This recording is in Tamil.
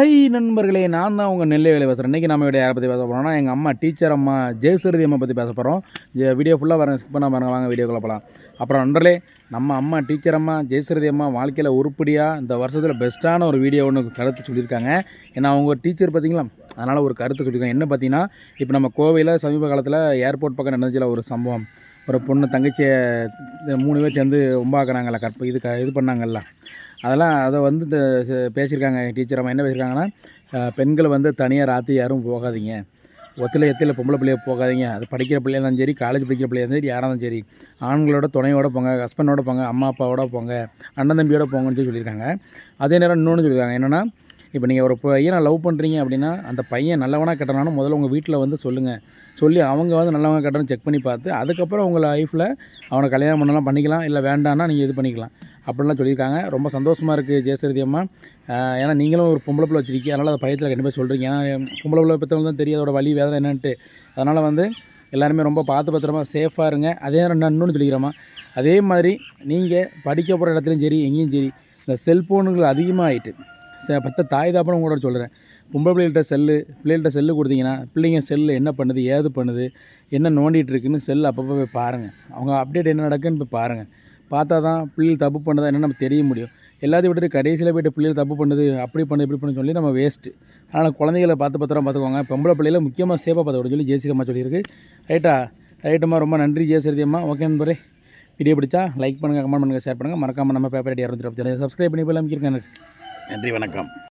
ஹாய் நண்பர்களே, நான் தான் உங்கள் நெல்லை வேலை பேசுகிறேன். இன்றைக்கி நம்ம யாரை பற்றி பேச போகிறோம்னா, எங்கள் அம்மா டீச்சர் அம்மா ஜெயசுருதி அம்மா பற்றி பேச போகிறோம். வீடியோ ஃபுல்லாக வரேன், ஸ்கிப் பண்ணால் பாருங்க, வாங்க வீடியோக்குள்ள போகலாம். அப்புறம் நண்பர்களே, நம்ம அம்மா டீச்சர் அம்மா ஜெயசுருதி அம்மா வாழ்க்கையில் உருப்படியாக இந்த வருஷத்தில் பெஸ்ட்டான ஒரு வீடியோ ஒன்று கருத்து சொல்லியிருக்காங்க. ஏன்னா அவங்க டீச்சர் பார்த்தீங்களா, அதனால் ஒரு கருத்து சொல்லியிருக்காங்க. என்ன பார்த்தீங்கன்னா, இப்போ நம்ம கோவையில் சமீப காலத்தில் ஏர்போர்ட் பக்கம் நடந்துச்சுல ஒரு சம்பவம். ஒரு பொண்ணு தங்கச்சியை 3 பேர் சேர்ந்து உம்பாக்குனாங்கல்ல, இது பண்ணாங்கல்ல, அதெல்லாம் அதை வந்து பேசியிருக்காங்க. டீச்சர் அம்மா என்ன பேசியிருக்காங்கன்னா, பெண்கள் வந்து தனியாக ராத்திரி யாரும் போகாதீங்க, எத்தில பொம்பளை பிள்ளைய போகாதீங்க. அது படிக்கிற பிள்ளையாக இருந்தாலும் சரி, காலேஜ் படிக்கிற பிள்ளையாக இருந்தாலும் சரி, யாராக இருந்தாலும் சரி, ஆண்களோட துணையோடு போங்க, ஹஸ்பண்டோட போங்க, அம்மா அப்பாவோட போங்க, அண்ணன் தம்பியோட போங்கன்னு சொல்லியிருக்காங்க. அதே நேரம் இன்னொன்று சொல்லியிருக்காங்க என்னென்னா, இப்போ நீங்கள் ஒரு பையனை லவ் பண்ணுறீங்க அப்படின்னா, அந்த பையன் நல்லவனாக கெட்டனாலும் முதல்ல உங்கள் வீட்டில் வந்து சொல்லுங்கள். சொல்லி அவங்க வந்து நல்லவங்க கெட்டணும் செக் பண்ணி பார்த்து, அதுக்கப்புறம் உங்கள் லைஃப்பில் அவனை கல்யாணம் பண்ணலாம் பண்ணிக்கலாம், இல்லை வேண்டான்னா நீங்கள் இது பண்ணிக்கலாம் அப்படின்லாம் சொல்லியிருக்காங்க. ரொம்ப சந்தோஷமாக இருக்குது ஜெயசுருதி அம்மா. ஏன்னா நீங்களும் ஒரு பொம்பளை பிள்ளை வச்சுருக்கீங்க, அதனால் அதை பயத்தில் கண்டிப்பாக சொல்கிறீங்க. ஏன்னா பொம்பளை பிள்ளை பெற்றவங்க தான் தெரியும் அதோட வலி வேதனை என்னன்ட்டு. அதனால் வந்து எல்லாருமே ரொம்ப பார்த்து பத்திரமா சேஃபாக இருங்க. அதே நேரம் நான் இன்னொன்று சொல்லிக்கிறேம்மா, அதே மாதிரி நீங்கள் படிக்க போகிற இடத்துலையும் சரி, எங்கேயும் சரி, இந்த செல்ஃபோனுகள் அதிகமாக ஆகிட்டு பற்ற தாய் தாப்பன்னு உங்களோட சொல்கிறேன். பொம்பளை பிள்ளைகள்கிட்ட செல்லு கொடுத்தீங்கன்னா, பிள்ளைங்க செல்லு என்ன பண்ணுது, ஏது பண்ணுது, என்ன நோண்டிகிட்டு இருக்குன்னு செல்லு அப்பப்போ போய் பாருங்கள். அவங்க அப்டேட் என்ன நடக்குன்னு போய் பாருங்கள். பார்த்தா தான் பிள்ளைகள் தப்பு பண்ணுறதா என்னென்னு நம்ம தெரிய முடியும். எல்லாத்தையும் விட்டுட்டு கடைசியில் போய்ட்டு பிள்ளைகள் தப்பு பண்ணுது, அப்படி பண்ணுது இப்படி பண்ணு சொல்லி நம்ம வேஸ்ட்டு. அதனால் குழந்தைகளை பத்திரமா பார்த்துக்கோங்க. பொம்பளை பிள்ளைகளை முக்கியமாக சேஃபாக பார்த்துக்கணும் சொல்லி ஜெயசுருதி அம்மா சொல்லியிருக்கு. ரைட்டுமா, ரொம்ப நன்றி ஜெயசுருதி அம்மா. ஓகே நண்பரே, வீடியோ பிடிச்சா லைக் பண்ணுங்கள், கமெண்ட் பண்ணுங்கள், ஷேர் பண்ணுங்கள். மறக்காமல் நம்ம பேப்பர் ஐடி 227 சப்ஸ்கிரைப் பண்ணி போய் அமைக்கிருக்கேன். நன்றி, வணக்கம்.